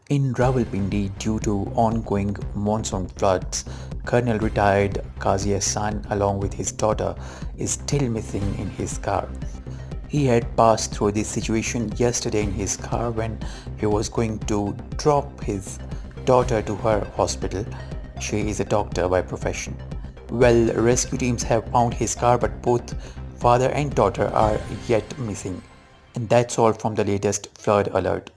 In Rawalpindi, due to ongoing monsoon floods, Colonel retired Qazi Ahsaan, along with his daughter, is still missing in his car. He had passed through this situation yesterday in his car when he was going to drop his daughter to her hospital. She is a doctor by profession. Well, rescue teams have found his car, but both father and daughter are yet missing. And that's all from the latest flood alert.